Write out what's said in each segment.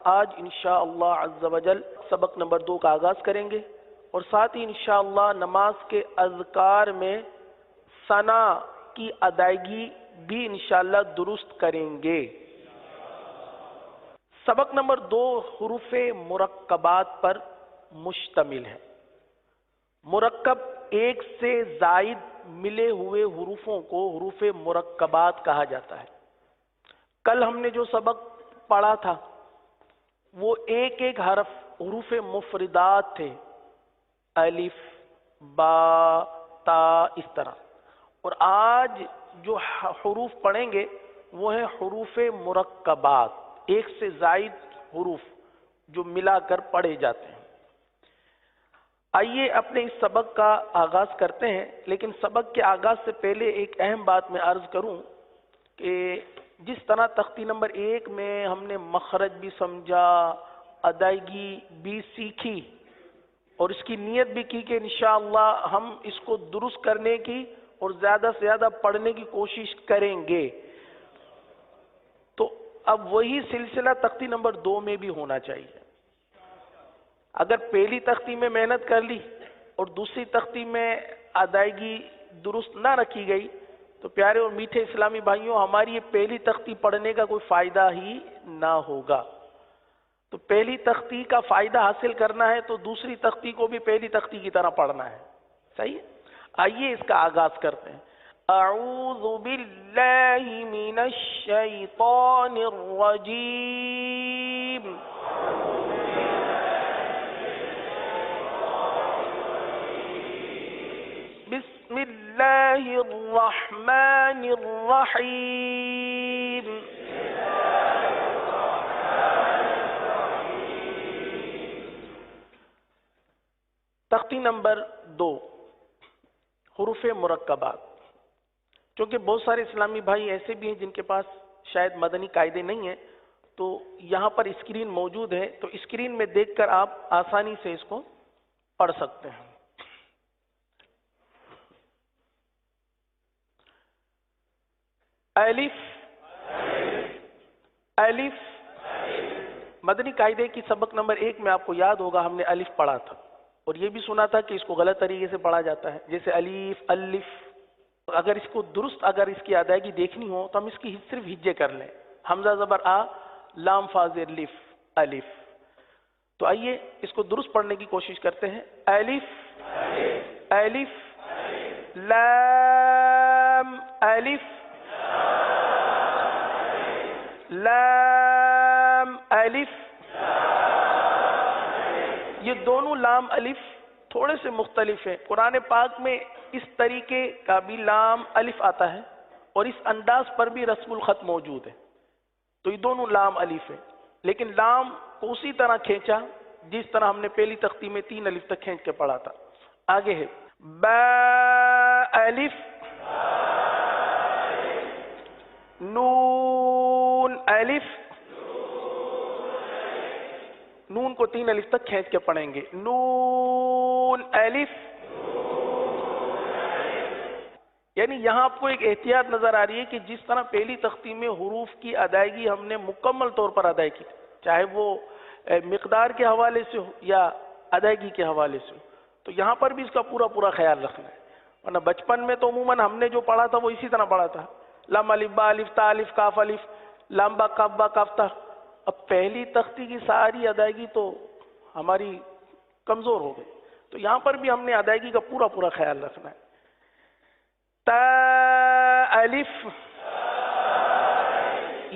آج انشاءاللہ عز و جل سبق نمبر 2 کا آغاز کریں گے اور ساتھ ہی انشاءاللہ نماز کے اذکار میں ثنا کی ادائیگی بھی انشاءاللہ درست کریں گے۔ سبق نمبر 2 حروف مرکبات پر مشتمل ہے۔ مرکب ایک سے زائد ملے ہوئے حروفوں کو حروف مرکبات کہا جاتا ہے۔ کل ہم نے جو سبق پڑھا تھا وہ ایک ایک حرف حروف مفردات تھے، الف، با، تا، اس طرح، اور آج جو حروف پڑھیں گے وہ ہیں حروف مرکبات، ایک سے زائد حروف جو ملا کر پڑھے جاتے ہیں۔ آئیے اپنے اس سبق کا آغاز کرتے ہیں، لیکن سبق کے آغاز سے پہلے ایک اہم بات میں عرض کروں کہ جس طرح تختی نمبر 1 میں ہم نے مخرج بھی سمجھا، ادائیگی بھی سیکھی اور اس کی نیت بھی کی کہ انشاءاللہ ہم اس کو درست کرنے کی اور زیادہ سے زیادہ پڑھنے کی کوشش کریں گے، تو اب وہی سلسلہ تختی نمبر 2 میں بھی ہونا چاہیے۔ اگر پہلی تختی میں محنت کر لی اور دوسری تختی میں ادائیگی درست نہ رکھی گئی تو پیارے اور میٹھے اسلامی بھائیوں، ہماری یہ پہلی تختی پڑھنے کا کوئی فائدہ ہی نہ ہوگا۔ تو پہلی تختی کا فائدہ حاصل کرنا ہے تو دوسری تختی کو بھی پہلی تختی کی طرح پڑھنا ہے، صحیح؟ آئیے اس کا آغاز کرتے ہیں۔ اعوذ باللہ من الشیطان الرجیم۔ بسم اللہ الرحمن الرحیم۔ تختی نمبر 2 حروف مرکبات۔ چونکہ بہت سارے اسلامی بھائی ایسے بھی ہیں جن کے پاس شاید مدنی قاعدے نہیں ہیں، تو یہاں پر اسکرین موجود ہے، تو اسکرین میں دیکھ کر آپ آسانی سے اس کو پڑھ سکتے ہیں۔ الف، الف، مدنی قاعدے کی سبق نمبر 1 میں آپ کو یاد ہوگا ہم نے الف پڑھا تھا اور یہ بھی سنا تھا کہ اس کو غلط طریقے سے پڑھا جاتا ہے، جیسے الف، الف۔ اگر اس کو درست اگر اس کی ادائیگی دیکھنی ہو تو ہم اس کی صرف ہجے کر لیں، حمزہ زبر آ، لام فا زیر لف، الف۔ تو آئیے اس کو درست پڑھنے کی کوشش کرتے ہیں۔ الف، الف، لام، الف، لام، الف۔ یہ دونوں لام الف تھوڑے سے مختلف ہیں۔ قرآن پاک میں اس طریقے کا بھی لام الف آتا ہے اور اس انداز پر بھی رسم الخط موجود ہے، تو یہ دونوں لام الف ہے، لیکن لام کو اسی طرح کھینچا جس طرح ہم نے پہلی تختی میں 3 الف تک کھینچ کے پڑھا تھا۔ آگے ہے با، الف، نون، الف، نون کو 3 الف تک کھینچ کے پڑھیں گے، نون، الف۔ یعنی یہاں آپ کو ایک احتیاط نظر آ رہی ہے کہ جس طرح پہلی تختی میں حروف کی ادائیگی ہم نے مکمل طور پر ادا کی، چاہے وہ مقدار کے حوالے سے ہو یا ادائیگی کے حوالے سے ہو، تو یہاں پر بھی اس کا پورا پورا خیال رکھنا ہے، ورنہ بچپن میں تو عموماً ہم نے جو پڑھا تھا وہ اسی طرح پڑھا تھا، لام الف با الف تا الف کاف الف، لام با کاف تا۔ اب پہلی تختی کی ساری ادائیگی تو ہماری کمزور ہو گئی، تو یہاں پر بھی ہم نے ادائیگی کا پورا پورا خیال رکھنا ہے۔ تا، الف،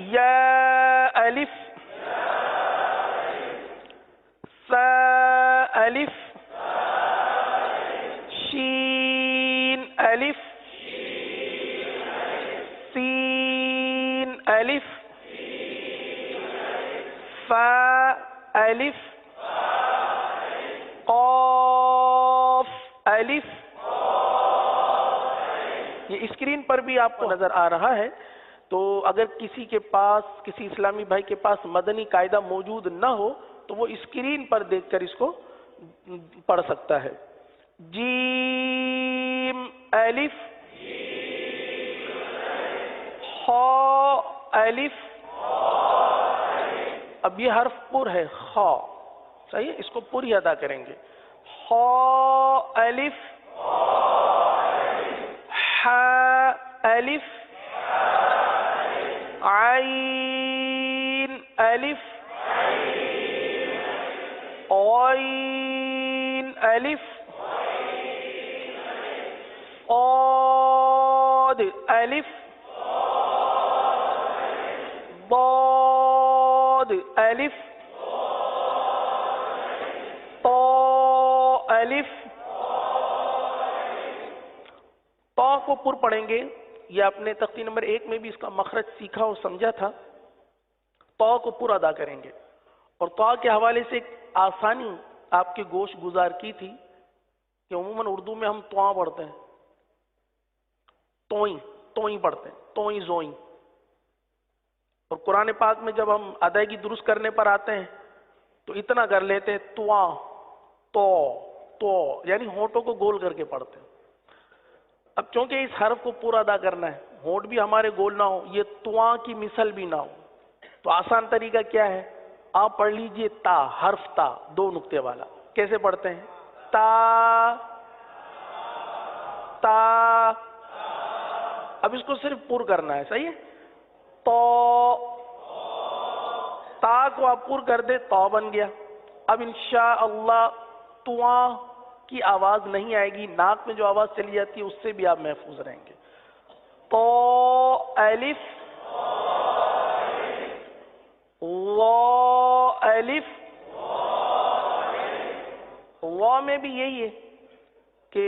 یا، الف، سا، الف، شین، الف، سین، الف، فا، الف، قاف، الف۔ یہ اسکرین پر بھی آپ کو نظر آ رہا ہے، تو اگر کسی کے پاس، کسی اسلامی بھائی کے پاس مدنی قاعدہ موجود نہ ہو تو وہ اسکرین پر دیکھ کر اس کو پڑھ سکتا ہے۔ جیم، الف، خا، الف، اب یہ حرف پر ہے، خا، صحیح ہے، اس کو پر ہی ادا کریں گے. خا الف، ح الف، عین الف، غین الف، صاد الف، ضاد الف، طا الف. طا کو پر پڑھیں گے، یہ آپ نے تختی نمبر 1 میں بھی اس کا مخرج سیکھا اور سمجھا تھا. طا کو پر ادا کریں گے. اور طا کے حوالے سے ایک آسانی آپ کے گوش گزار کی تھی کہ عموماً اردو میں ہم طا پڑھتے ہیں، توئیں توئیں پڑھتے ہیں، توئیں زوئیں. اور قرآن پاک میں جب ہم ادائیگی درست کرنے پر آتے ہیں تو اتنا کر لیتے ہیں، تواں تو تو، یعنی ہونٹوں کو گول کر کے پڑھتے ہیں. اب چونکہ اس حرف کو پورا ادا کرنا ہے، ہونٹ بھی ہمارے گول نہ ہو، یہ تواں کی مثل بھی نہ ہو، تو آسان طریقہ کیا ہے؟ آپ پڑھ لیجئے تا، حرف تا 2 نقطے والا. کیسے پڑھتے ہیں؟ تا تا. اب اس کو صرف پر کرنا ہے، صحیح ہے. تو تا کو آپ پر کر دے، تو بن گیا. اب انشاءاللہ تواں کی آواز نہیں آئے گی، ناک میں جو آواز چلی جاتی ہے اس سے بھی آپ محفوظ رہیں گے. تو الف، وا الف. وا میں بھی یہی ہے کہ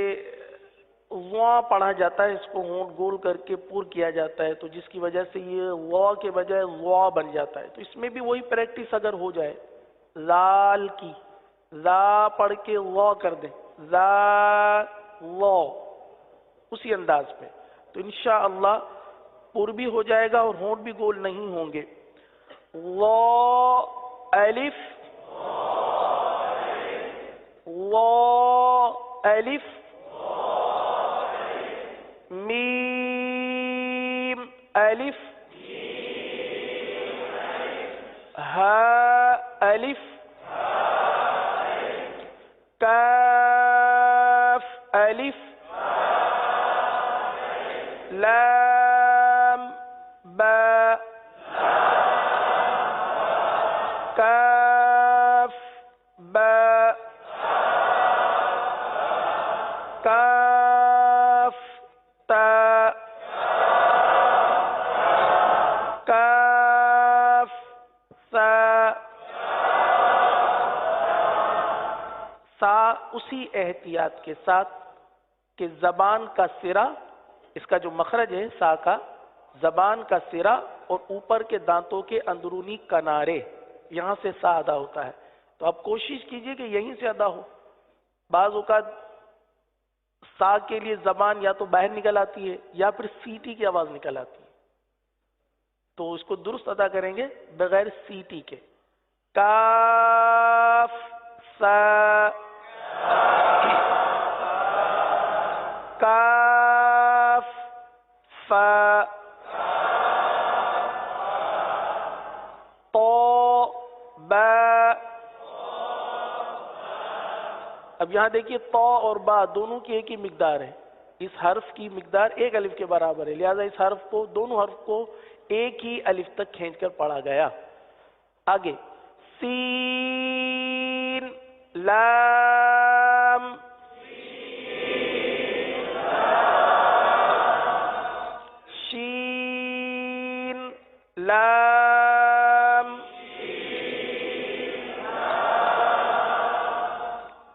وا پڑھا جاتا ہے، اس کو ہونٹ گول کر کے پر کیا جاتا ہے، تو جس کی وجہ سے یہ وا کے بجائے وا بن جاتا ہے. تو اس میں بھی وہی پریکٹس اگر ہو جائے، زال کی زا پڑھ کے وا کر دیں، زا وا، اسی انداز پہ، تو انشاءاللہ پر بھی ہو جائے گا اور ہونٹ بھی گول نہیں ہوں گے. وا الف، وا الف، میم الف، ہا الف، کاف الف، لام با، کاف با، کاف تا، کاف سا. سا اسی احتیاط کے ساتھ کہ زبان کا سرا، اس کا جو مخرج ہے سا کا، زبان کا سرا اور اوپر کے دانتوں کے اندرونی کنارے، یہاں سے سا ادا ہوتا ہے. تو آپ کوشش کیجئے کہ یہیں سے ادا ہو. بعض اوقات سا کے لیے زبان یا تو باہر نکل آتی ہے یا پھر سیٹی کی آواز نکل آتی ہے، تو اس کو درست ادا کریں گے بغیر سیٹی کے. کاف سا، کاف فا، تو با. اب یہاں دیکھیے تو اور با دونوں کی ایک ہی مقدار ہے، اس حرف کی مقدار 1 الف کے برابر ہے، لہذا اس حرف کو، دونوں حرف کو ایک ہی الف تک کھینچ کر پڑھا گیا. آگے سین لام، شین لام،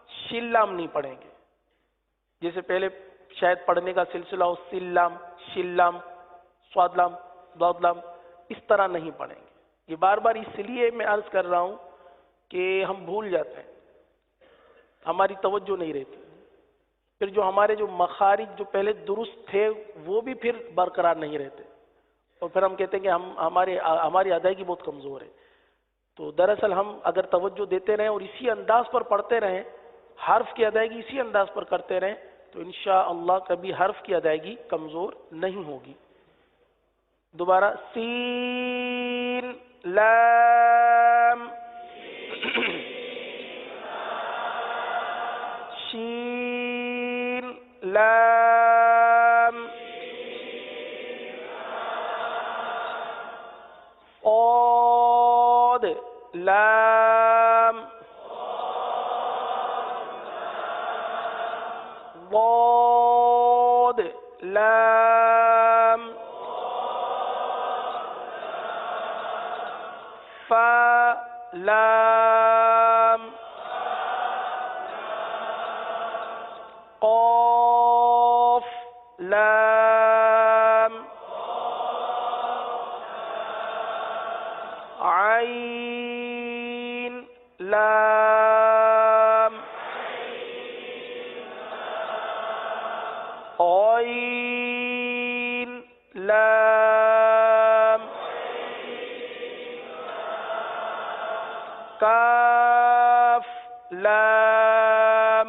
شلام نہیں پڑھیں گے، جیسے پہلے شاید پڑھنے کا سلسلہ ہو، سلام، شلام، سوادلام، دودلام، اس طرح نہیں پڑھیں گے. یہ بار بار اس لیے میں عرض کر رہا ہوں کہ ہم بھول جاتے ہیں، ہماری توجہ نہیں رہتی، پھر جو ہمارے جو مخارج جو پہلے درست تھے وہ بھی پھر برقرار نہیں رہتے، اور پھر ہم کہتے ہیں کہ ہماری ادائیگی بہت کمزور ہے. تو دراصل ہم اگر توجہ دیتے رہیں اور اسی انداز پر پڑھتے رہیں، حرف کی ادائیگی اسی انداز پر کرتے رہیں، تو انشاءاللہ کبھی حرف کی ادائیگی کمزور نہیں ہوگی. دوبارہ سین لام شین لام صاد لام ضاد لام فا لام قاف لام عين لام غين لام كاف لام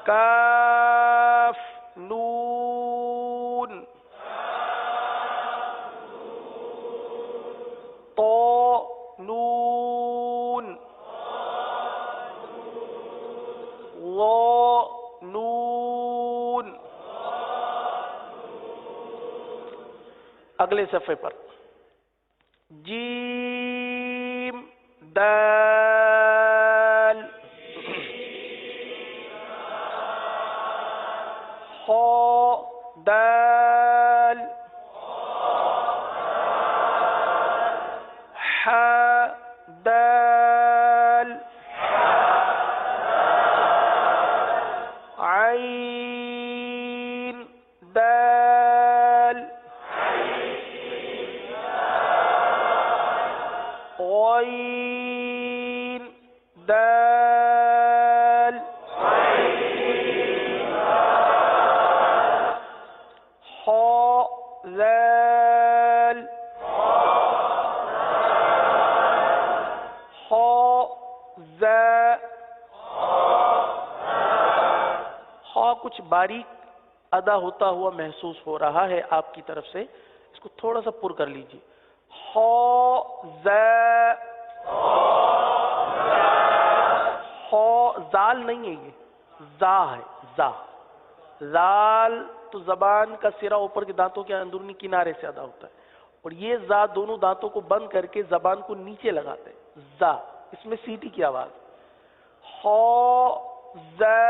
كاف نون طا نون ظا نون. اگلے صفحے پر جیم دال خا دال ح دال عين دال غين دال حاء ذال حاء ذا. حاء کچھ باریک ادا ہوتا ہوا محسوس ہو رہا ہے آپ کی طرف سے، اس کو تھوڑا سا پر کر لیجیے. حاء ذا حاء زال نہیں ہے، یہ زا ہے. زا زال تو زبان کا سرا اوپر کے دانتوں کے اندرونی کنارے سے ادا ہوتا ہے، اور یہ زا دونوں دانتوں کو بند کر کے زبان کو نیچے لگاتے ہیں. زا اس میں سیٹی کی آواز. حاء ذا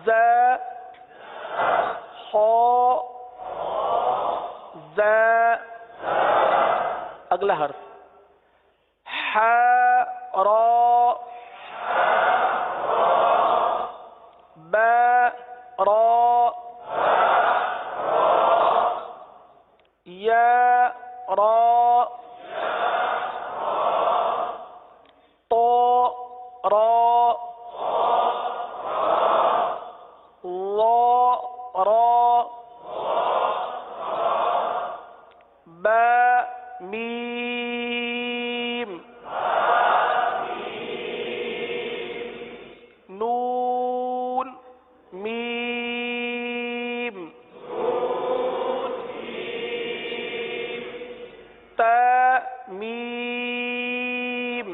ذا حاء ذا. اگلا حرف ح را با را یا را طا را ظا را با میم نون میم تا میم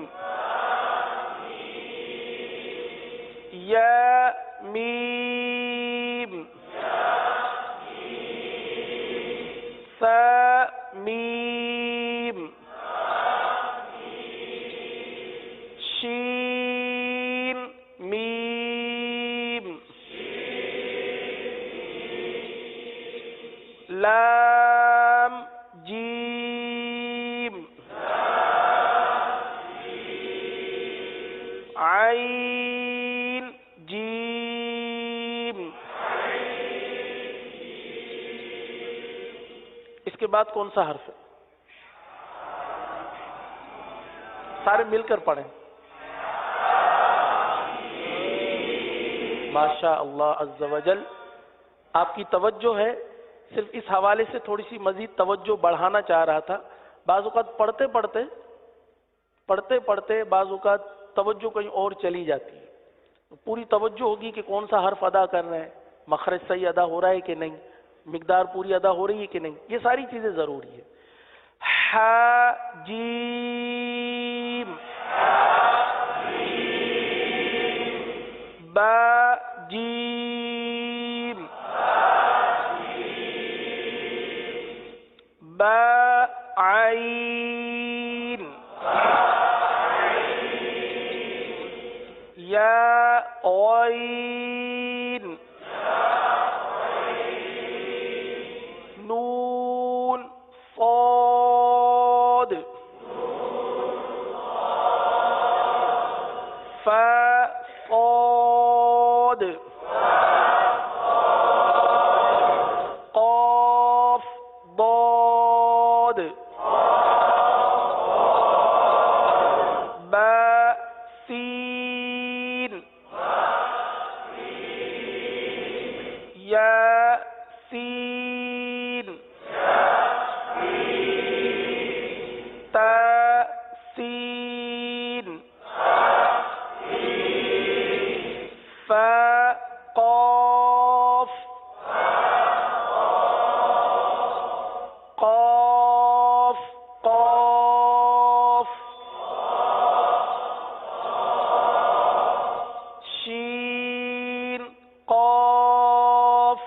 یا میم ثا میم شین میم لام جیم عین جیم. اس کے بعد کون سا حرف ہے؟ سارے مل کر پڑھیں. ماشاء اللہ عز و جل. آپ کی توجہ ہے، صرف اس حوالے سے تھوڑی سی مزید توجہ بڑھانا چاہ رہا تھا. بعض اوقات پڑھتے پڑھتے بعض اوقات توجہ کہیں اور چلی جاتی ہے. پوری توجہ ہوگی کہ کون سا حرف ادا کر رہے ہیں، مخرج صحیح ادا ہو رہا ہے کہ نہیں، مقدار پوری ادا ہو رہی ہے کہ نہیں؟ یہ ساری چیزیں ضروری ہے. ح جیم با جیم با عین یا عین نون صاد فا صاد قاف ضاد با سین یا سین تا سین فا قاف قاف قاف شین قاف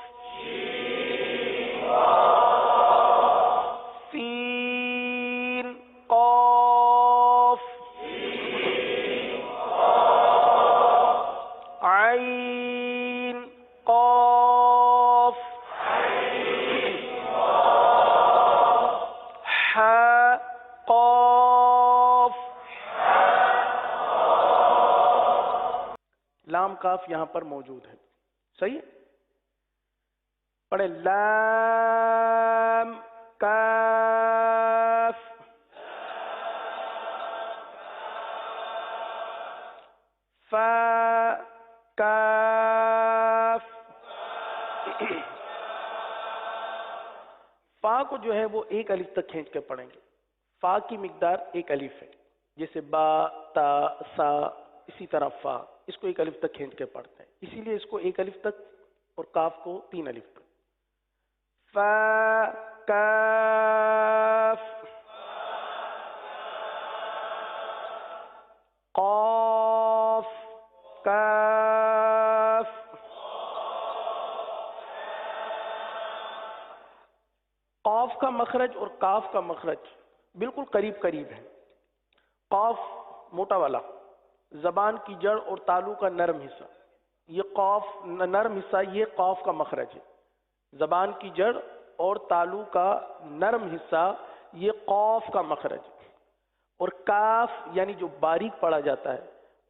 سین قاف عین قاف ح قاف. لام کاف یہاں پر موجود ہے. صحیح ہے؟ پڑھے لام کاف فا کاف. فا کو جو ہے وہ ایک الف تک کھینچ کے پڑھیں گے. فا کی مقدار ایک الف ہے، جیسے با تا سا، اسی طرح فا اس کو ایک الف تک کھینچ کے پڑھتے ہیں، اسی لیے اس کو ایک الف تک اور کاف کو 3 الف تک. فا کاف قاف کاف قاف کا مخرج اور کاف کا مخرج بالکل قریب قریب ہے. قاف موٹا والا زبان کی جڑ اور تالو کا نرم حصہ، یہ قاف نرم حصہ، یہ قاف کا مخرج ہے. زبان کی جڑ اور تالو کا نرم حصہ یہ قاف کا مخرج ہے. اور کاف یعنی جو باریک پڑھا جاتا ہے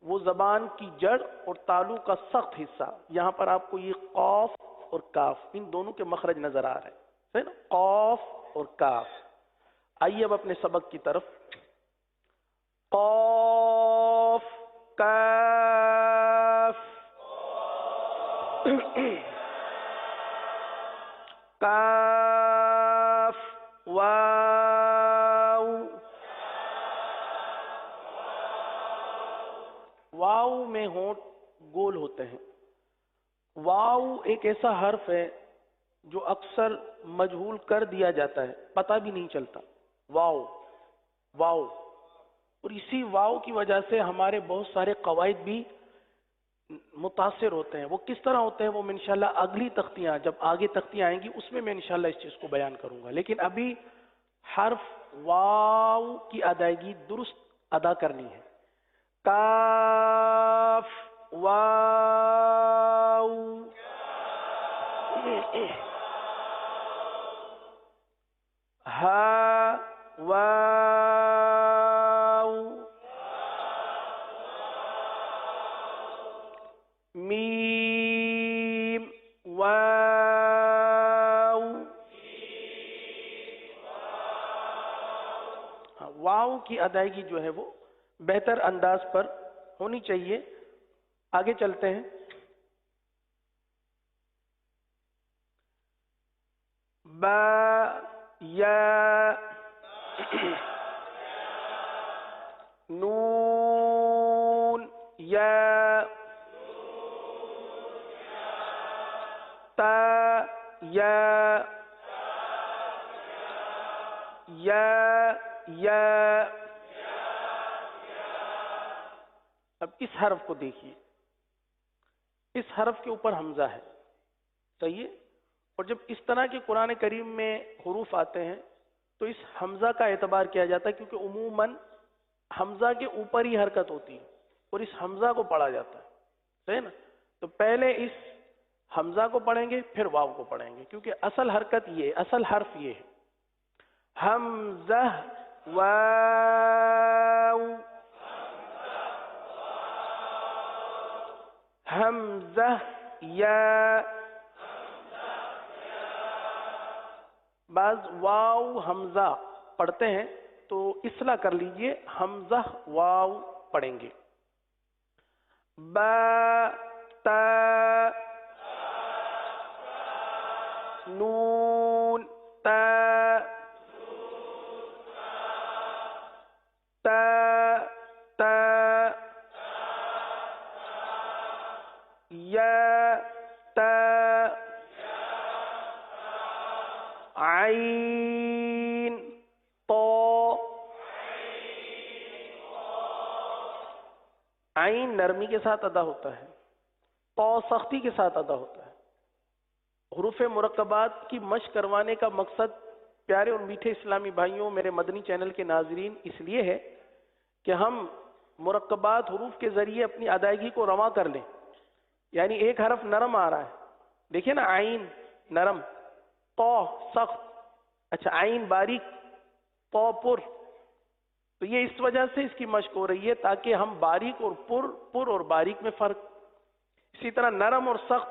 وہ زبان کی جڑ اور تالو کا سخت حصہ. یہاں پر آپ کو یہ قاف اور کاف ان دونوں کے مخرج نظر آ رہے ہیں، ہے نا؟ قاف اور کاف. آئیے اب اپنے سبق کی طرف. قاف کاف کاف واو. واو میں ہونٹ گول ہوتے ہیں. واو ایک ایسا حرف ہے جو اکثر مجہول کر دیا جاتا ہے، پتہ بھی نہیں چلتا. واو واو. اور اسی واو کی وجہ سے ہمارے بہت سارے قواعد بھی متاثر ہوتے ہیں. وہ کس طرح ہوتے ہیں وہ میں انشاءاللہ اگلی تختیاں، جب آگے تختیاں آئیں گی اس میں انشاءاللہ اس چیز کو بیان کروں گا. لیکن ابھی حرف واو کی ادائیگی درست ادا کرنی ہے. کاف واو ہا واو میم واو. واو کی ادائیگی جو ہے وہ بہتر انداز پر ہونی چاہیے. آگے چلتے ہیں. با یا نون یا تا یا یا یا. اب اس حرف کو دیکھیے، اس حرف کے اوپر حمزہ ہے، صحیح ہے؟ اور جب اس طرح کے قرآن کریم میں حروف آتے ہیں تو اس حمزہ کا اعتبار کیا جاتا ہے، کیونکہ عموماً حمزہ کے اوپر ہی حرکت ہوتی ہے اور اس حمزہ کو پڑھا جاتا ہے، صحیح ہے نا؟ تو پہلے اس حمزہ کو پڑھیں گے پھر واو کو پڑھیں گے، کیونکہ اصل حرکت یہ ہے، اصل حرف یہ ہے. حمزہ واو، حمزہ یا. بعض واو حمزہ پڑھتے ہیں تو اصلاح کر لیجئے، حمزہ واو پڑھیں گے. با تا نون تا تا تا یا تا عین طا. عین نرمی کے ساتھ ادا ہوتا ہے، طا سختی کے ساتھ ادا ہوتا ہے. حروف مرکبات کی مشق کروانے کا مقصد پیارے اور میٹھے اسلامی بھائیوں، میرے مدنی چینل کے ناظرین، اس لیے ہے کہ ہم مرکبات حروف کے ذریعے اپنی ادائیگی کو رواں کر لیں. یعنی ایک حرف نرم آ رہا ہے، دیکھیں نا، عین نرم، طا سخت، اچھا عین باریک، طا پر. تو یہ اس وجہ سے اس کی مشق ہو رہی ہے تاکہ ہم باریک اور پر اور باریک میں فرق. اسی طرح نرم اور سخت،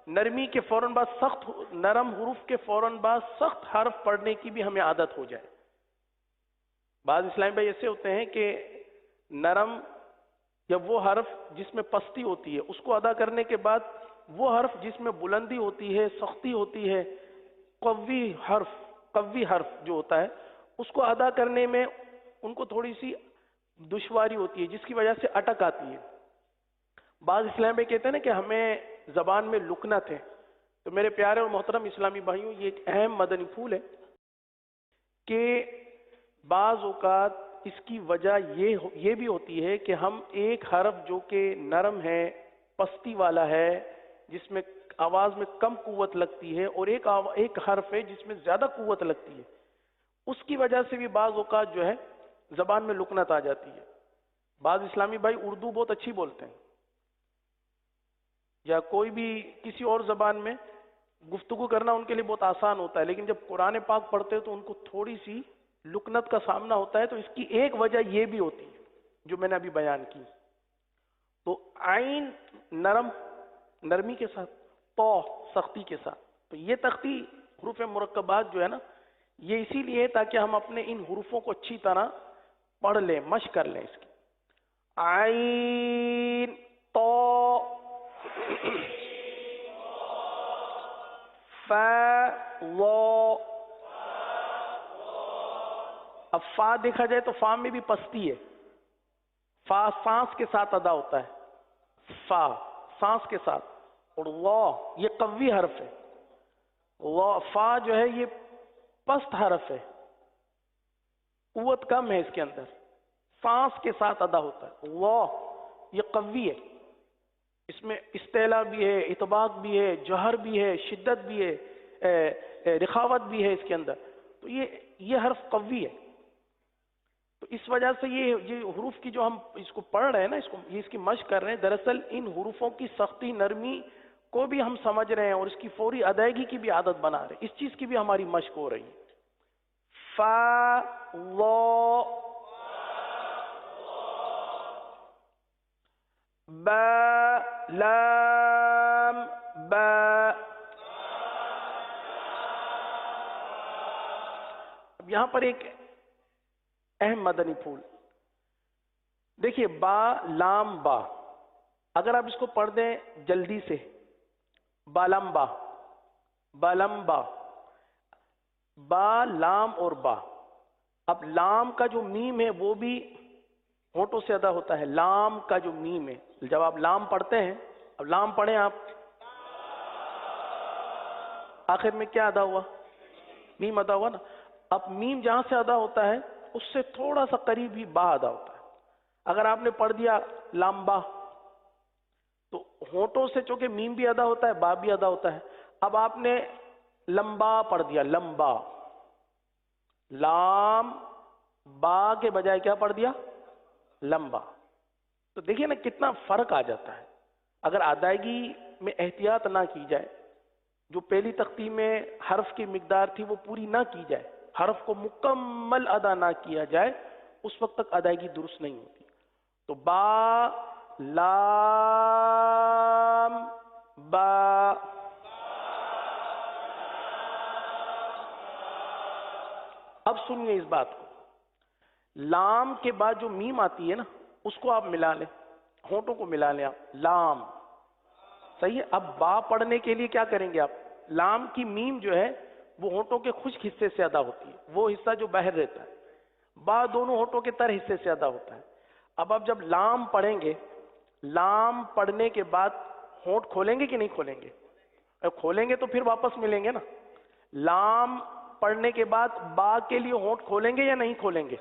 نرمی کے فوراً بعد سخت، نرم حروف کے فوراً بعد سخت حرف پڑھنے کی بھی ہمیں عادت ہو جائے. بعض اسلامی بھائی ایسے ہوتے ہیں کہ نرم یا وہ حرف جس میں پستی ہوتی ہے اس کو ادا کرنے کے بعد وہ حرف جس میں بلندی ہوتی ہے، سختی ہوتی ہے، قوی حرف جو ہوتا ہے، اس کو ادا کرنے میں ان کو تھوڑی سی دشواری ہوتی ہے، جس کی وجہ سے اٹک آتی ہے. بعض اسلام میں کہتے ہیں نا کہ ہمیں زبان میں لکنت ہے. تو میرے پیارے اور محترم اسلامی بھائیوں، یہ ایک اہم مدنی پھول ہے کہ بعض اوقات اس کی وجہ یہ بھی ہوتی ہے کہ ہم ایک حرف جو کہ نرم ہے، پستی والا ہے، جس میں آواز میں کم قوت لگتی ہے، اور ایک حرف ہے جس میں زیادہ قوت لگتی ہے، اس کی وجہ سے بھی بعض اوقات جو ہے زبان میں لکنت آ جاتی ہے. بعض اسلامی بھائی اردو بہت اچھی بولتے ہیں یا کوئی بھی کسی اور زبان میں گفتگو کرنا ان کے لیے بہت آسان ہوتا ہے، لیکن جب قرآن پاک پڑھتے ہیں تو ان کو تھوڑی سی لکنت کا سامنا ہوتا ہے. تو اس کی ایک وجہ یہ بھی ہوتی ہے جو میں نے ابھی بیان کی. تو عین نرمی کے ساتھ، طا سختی کے ساتھ. تو یہ تختی حروف مرکبات جو ہے نا، یہ اسی لیے تاکہ ہم اپنے ان حروفوں کو اچھی طرح پڑھ لیں، مشق کر لیں اس کی. عین طا فا وا. اب فا دیکھا جائے تو فا میں بھی پستی ہے، فا سانس کے ساتھ ادا ہوتا ہے، فا سانس کے ساتھ. اور وا یہ قوی حرف ہے، فا جو ہے یہ پست حرف ہے، قوت کم ہے اس کے اندر، سانس کے ساتھ ادا ہوتا ہے. وا یہ قوی ہے، اس میں استعلا بھی ہے، اطباق بھی ہے، جہر بھی ہے، شدت بھی ہے، رخاوت بھی ہے اس کے اندر. تو یہ حرف قوی ہے. تو اس وجہ سے یہ حروف کی جو ہم اس کو پڑھ رہے ہیں نا، اس کی مشق کر رہے ہیں، دراصل ان حروفوں کی سختی نرمی کو بھی ہم سمجھ رہے ہیں اور اس کی فوری ادائیگی کی بھی عادت بنا رہے ہیں. اس چیز کی بھی ہماری مشق ہو رہی ہے. فا وا با لام با. اب یہاں پر ایک اہم مدنی پھول دیکھیے، با لام با. اگر آپ اس کو پڑھ دیں جلدی سے، بالمبا بالمبا، با لام اور با. اب لام کا جو میم ہے وہ بھی ہونٹوں سے ادا ہوتا ہے. لام کا جو میم ہے، جب آپ لام پڑھتے ہیں، اب لام پڑھیں آپ، آخر میں کیا ادا ہوا؟ میم ادا ہوا نا. اب میم جہاں سے ادا ہوتا ہے اس سے تھوڑا سا قریب ہی با ادا ہوتا ہے. اگر آپ نے پڑھ دیا لامبا تو ہونٹوں سے چونکہ میم بھی ادا ہوتا ہے با بھی ادا ہوتا ہے. اب آپ نے لمبا پڑھ دیا، لمبا، لام با کے بجائے کیا پڑھ دیا؟ لمبا. تو دیکھیے نا کتنا فرق آ جاتا ہے. اگر ادائیگی میں احتیاط نہ کی جائے، جو پہلی تختی میں حرف کی مقدار تھی وہ پوری نہ کی جائے، حرف کو مکمل ادا نہ کیا جائے، اس وقت تک ادائیگی درست نہیں ہوتی. تو با، لام، با. اب سنیے اس بات کو، لام کے بعد جو میم آتی ہے نا اس کو آپ ملا لیں، ہونٹوں کو ملا لیں آپ، لام. صحیح ہے. اب با پڑھنے کے لیے کیا کریں گے آپ؟ لام کی میم جو ہے وہ ہونٹوں کے خشک حصے سے ادا ہوتی ہے، وہ حصہ جو باہر رہتا ہے. با دونوں ہونٹوں کے تر حصے سے ادا ہوتا ہے. اب آپ جب لام پڑھیں گے، لام پڑھنے کے بعد ہونٹ کھولیں گے کہ نہیں کھولیں گے؟ کھولیں گے تو پھر واپس ملیں گے نا. لام پڑھنے کے بعد با کے لیے ہونٹ کھولیں گے یا نہیں کھولیں گے؟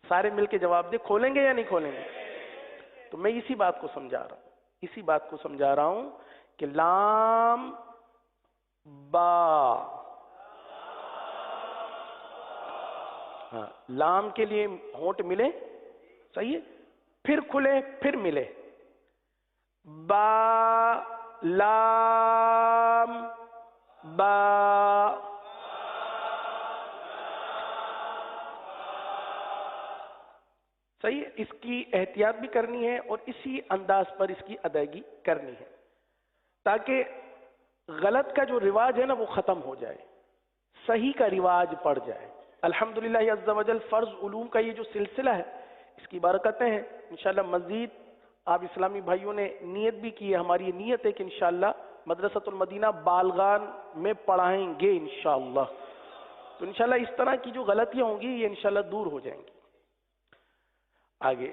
سارے مل کے جواب دے، کھولیں گے یا نہیں کھولیں گے؟ تو میں اسی بات کو سمجھا رہا ہوں، کہ لام با. ہاں، لام کے لیے ہونٹ ملے، صحیح ہے، پھر کھلے، پھر ملے. با، لام، با. صحیح ہے. اس کی احتیاط بھی کرنی ہے اور اسی انداز پر اس کی ادائیگی کرنی ہے تاکہ غلط کا جو رواج ہے نا وہ ختم ہو جائے، صحیح کا رواج پڑ جائے. الحمدللہ عز و جل فرض علوم کا یہ جو سلسلہ ہے اس کی برکتیں ہیں. انشاءاللہ مزید آپ اسلامی بھائیوں نے نیت بھی کی ہے، ہماری یہ نیت ہے کہ انشاءاللہ مدرسۃ المدینہ بالغان میں پڑھائیں گے انشاءاللہ. تو انشاءاللہ اس طرح کی جو غلطیاں ہوں گی یہ انشاءاللہ دور ہو جائیں گی. آگے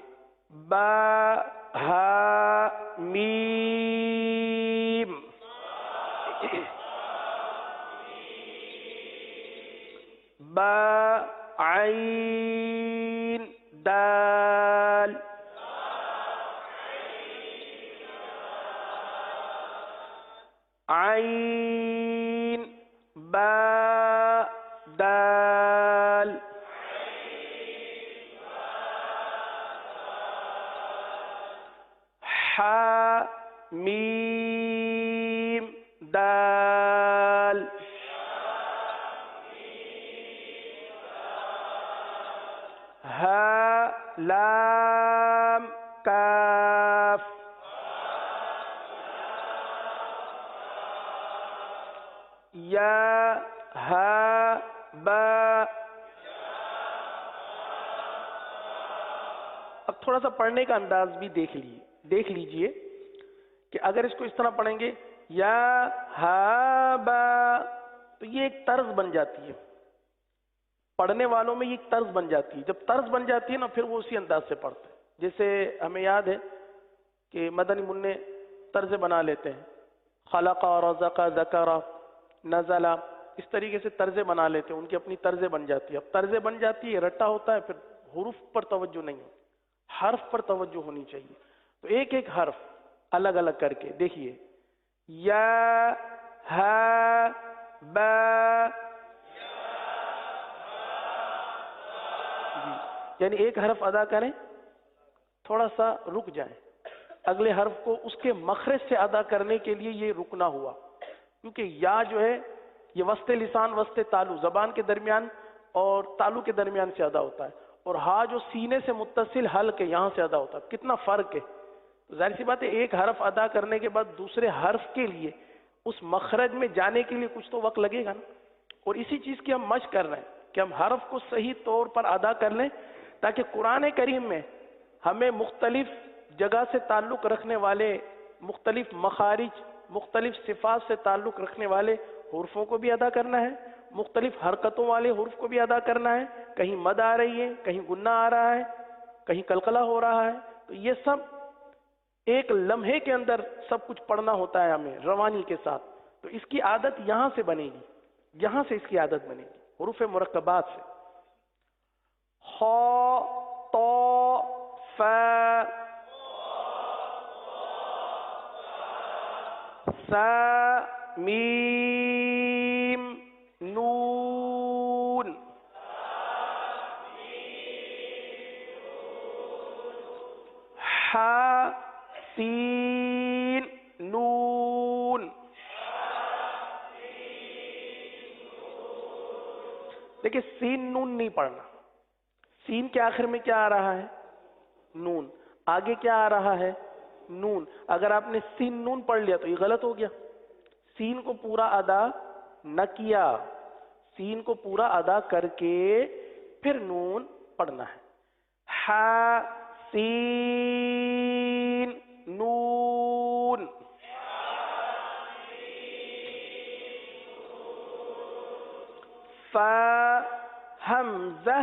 با، ہا، میم. با، عین، دال. عین، با، دال. حا، میم، دال. ہا، لام، کاف. یا، ہا، با. اب تھوڑا سا پڑھنے کا انداز بھی دیکھ لیجئے کہ اگر اس کو اس طرح پڑھیں گے یا ہا با تو یہ ایک طرز بن جاتی ہے، پڑھنے والوں میں یہ ایک طرز بن جاتی ہے. جب طرز بن جاتی ہے نا پھر وہ اسی انداز سے پڑھتے ہیں. جیسے ہمیں یاد ہے کہ مدنی منع طرز بنا لیتے ہیں، خلق، رزق، ذکر، نزل، اس طریقے سے طرزیں بنا لیتے ہیں، ان کی اپنی طرزیں بن جاتی ہے. اب طرزیں بن جاتی ہے، رٹا ہوتا ہے، پھر حروف پر توجہ نہیں ہوتی، حرف پر توجہ ہونی چاہیے. تو ایک ایک حرف الگ الگ کر کے دیکھیے، یا، ہا، با. یعنی ایک حرف ادا کریں، تھوڑا سا رک جائیں، اگلے حرف کو اس کے مخرج سے ادا کرنے کے لیے یہ رکنا ہوا، کیونکہ یا جو ہے یہ وسط لسان، وسط تالو، زبان کے درمیان اور تالو کے درمیان سے ادا ہوتا ہے، اور ہا جو سینے سے متصل حلق ہے یہاں سے ادا ہوتا ہے. کتنا فرق ہے. ظاہر سی بات ہے ایک حرف ادا کرنے کے بعد دوسرے حرف کے لیے اس مخرج میں جانے کے لیے کچھ تو وقت لگے گا نا. اور اسی چیز کی ہم مشق کر رہے ہیں کہ ہم حرف کو صحیح طور پر ادا کر لیں تاکہ قرآن کریم میں ہمیں مختلف جگہ سے تعلق رکھنے والے، مختلف مخارج، مختلف صفات سے تعلق رکھنے والے حروفوں کو بھی ادا کرنا ہے، مختلف حرکتوں والے حروف کو بھی ادا کرنا ہے. کہیں مد آ رہی ہے، کہیں گنہ آ رہا ہے، کہیں قلقلہ ہو رہا ہے، تو یہ سب ایک لمحے کے اندر سب کچھ پڑھنا ہوتا ہے ہمیں روانی کے ساتھ. تو اس کی عادت یہاں سے بنے گی، یہاں سے اس کی عادت بنے گی حروف مرکبات سے. خا، طا، فا، سا، میم، نون، حا، سین، نون. دیکھیں سین نون نہیں پڑھنا. سین کے آخر میں کیا آ رہا ہے؟ نون. آگے کیا آ رہا ہے؟ نون. اگر آپ نے سین نون پڑھ لیا تو یہ غلط ہو گیا. سین کو پورا ادا نہ کیا، سین کو پورا ادا کر کے پھر نون پڑھنا ہے. حا، سین، نون. فا، حمزہ،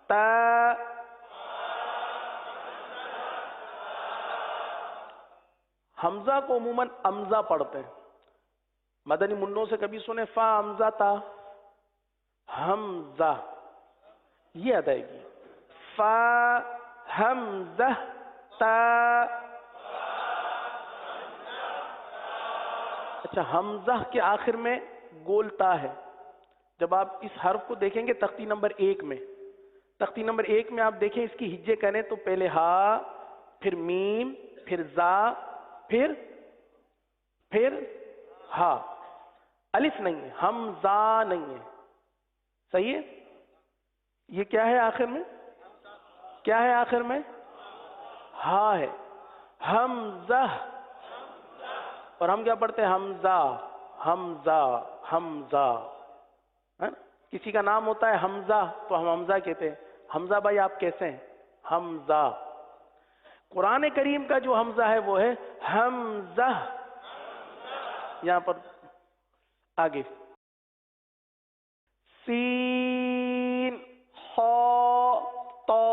تا. حمزہ کو عموماً امزہ پڑھتے ہیں. مدنی منوں سے کبھی سنے فا حمزہ تا؟ حمزہ یہ ادائیگی. فا، حمزہ، تا. اچھا، حمزہ کے آخر میں گول تا ہے. جب آپ اس حرف کو دیکھیں گے تختی نمبر 1 میں، تختی نمبر 1 میں آپ دیکھیں اس کی ہجے کریں تو پہلے ہا، پھر میم، پھر زا، پھر ہا. الف نہیں ہے، حمزہ نہیں ہے. صحیح ہے؟ یہ کیا ہے آخر میں؟ کیا ہے آخر میں؟ ہا ہے. حمزہ. اور ہم کیا پڑھتے ہیں؟ حمزہ، حمزہ، حمزہ. کسی کا نام ہوتا ہے حمزہ تو ہم حمزہ کہتے ہیں. حمزہ بھائی آپ کیسے ہیں؟ حمزہ. قرآن کریم کا جو حمزہ ہے وہ ہے حمزہ. یہاں پر آگے سین، خا، طا.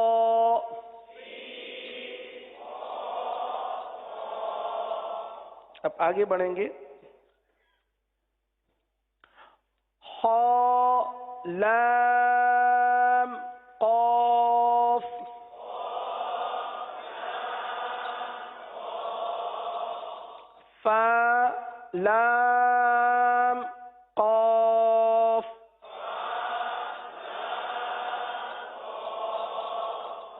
اب آگے بڑھیں گے. خا، لام، قاف. فا، لام، قاف.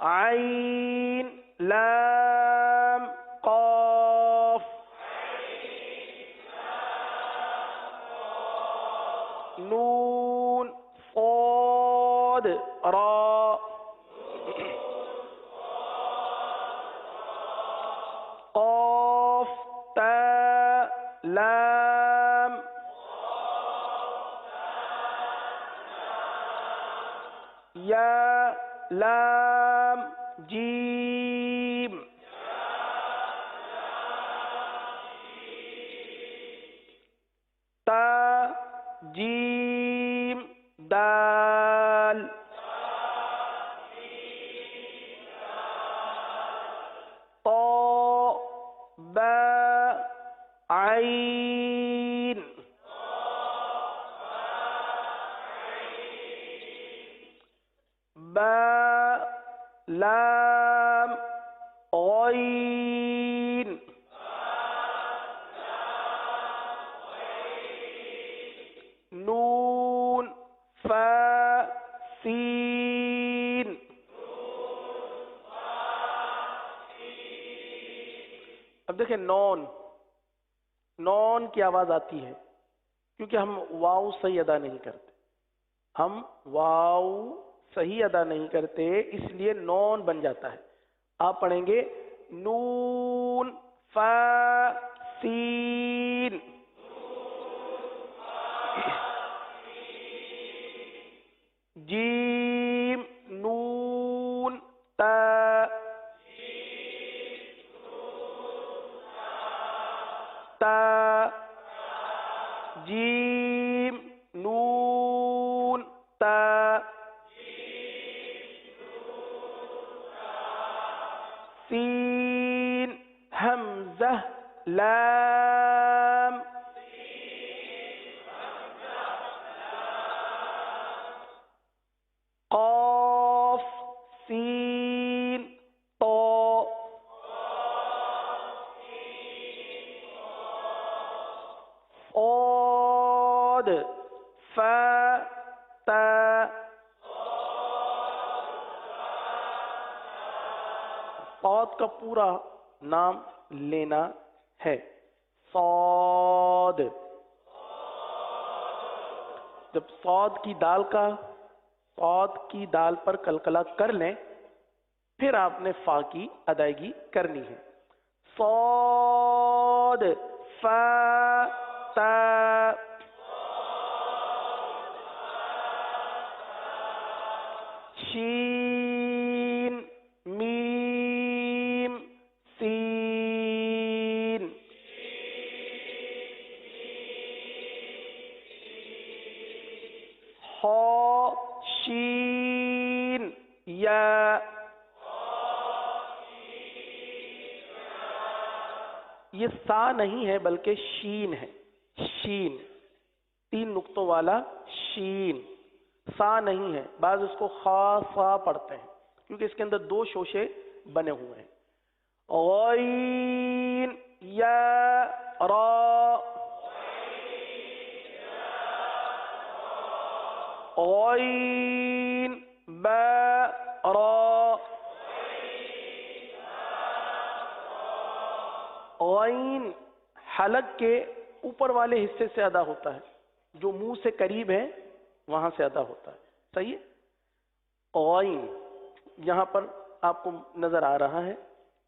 عین، لام، قاف. نون، صاد، را. قاف، تا، لام. یا، لام، جیم. تا، جیم، دال. طا، با، عین. با، لام، غین. نون، فا، سین. اب دیکھیں نون، نون کی آواز آتی ہے کیونکہ ہم واو صحیح ادا نہیں کرتے. ہم واو صحیح ادا نہیں کرتے اس لیے نون بن جاتا ہے. آپ پڑھیں گے نون، فا، سین. جیم، نون، تا. تا، جیم، نون، تا. سین، حمزہ، لام. تا. صاد کا پورا نام لینا ہے. صاد. جب صاد کی دال پر قلقلہ کر لیں پھر آپ نے فا کی ادائیگی کرنی ہے. صاد فا تا. شین میم سین. ہا شین یا. یہ سا نہیں ہے بلکہ شین ہے. شین 3 نقطوں والا شین. سا نہیں ہے. بعض اس کو خا سا پڑھتے ہیں کیونکہ اس کے اندر 2 شوشے بنے ہوئے ہیں. غین یا را. غین با را. غین حلق کے اوپر والے حصے سے ادا ہوتا ہے. جو منہ سے قریب ہے وہاں سے ادا ہوتا ہے. صحیح ہے. غین یہاں پر آپ کو نظر آ رہا ہے.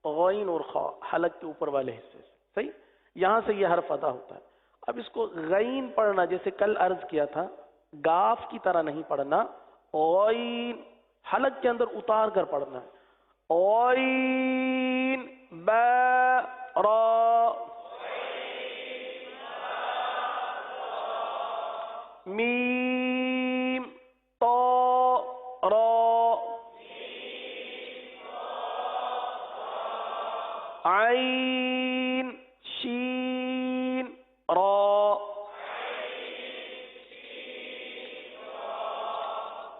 غین اور خا حلق کے اوپر والے حصے سے. صحیح. یہاں سے یہ حرف ادا ہوتا ہے. اب اس کو غین پڑھنا جیسے کل عرض کیا تھا گاف کی طرح نہیں پڑھنا. غین حلق کے اندر اتار کر پڑھنا ہے. غین با را. میم طا را. عین شین را.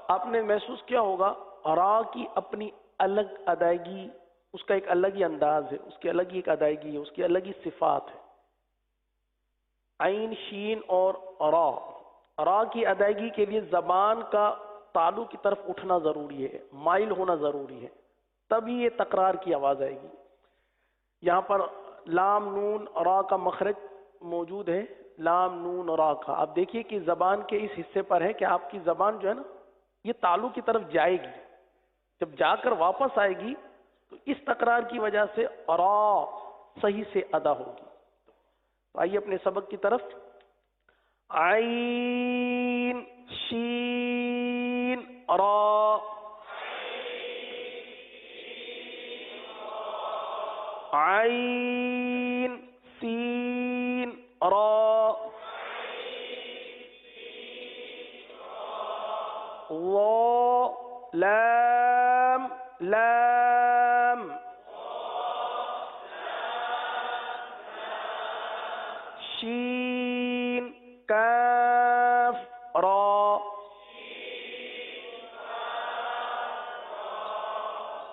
آپ نے محسوس کیا ہوگا را کی اپنی الگ ادائیگی، اس کا ایک الگ ہی انداز ہے، اس کی الگ ہی ایک ادائیگی ہے، اس کی الگ ہی صفات ہے. عین شین اور را. را کی ادائیگی کے لیے زبان کا تالو کی طرف اٹھنا ضروری ہے، مائل ہونا ضروری ہے، تبھی یہ تکرار کی آواز آئے گی. یہاں پر لام نون را کا مخرج موجود ہے. لام نون را کا آپ دیکھیے کہ زبان کے اس حصے پر ہے کہ آپ کی زبان جو ہے نا یہ تالو کی طرف جائے گی. جب جا کر واپس آئے گی تو اس تکرار کی وجہ سے را صحیح سے ادا ہوگی. تو آئیے اپنے سبق کی طرف. عین شین را. عین سین را. وا لام لام. شین کاف را.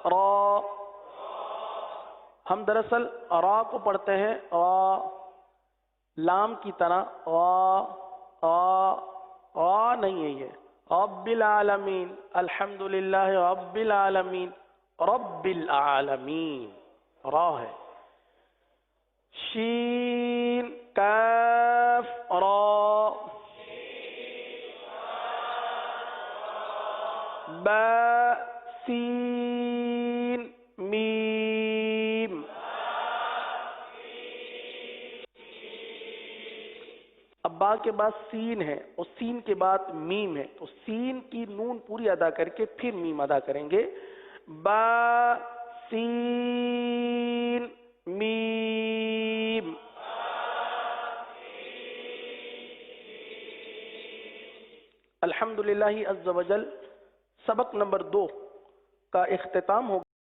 را. ہم دراصل را کو پڑھتے ہیں لام کی طرح. نہیں ہے یہ. رب العالمین الحمدللہ رب العالمین. رب العالمین را ہے. شین کاف را. با سین میم. اب با کے بعد سین ہے اور سین کے بعد میم ہے تو سین کی نون پوری ادا کر کے پھر میم ادا کریں گے. با سین میم. الحمدللہ عز و جل سبق نمبر 2 کا اختتام ہو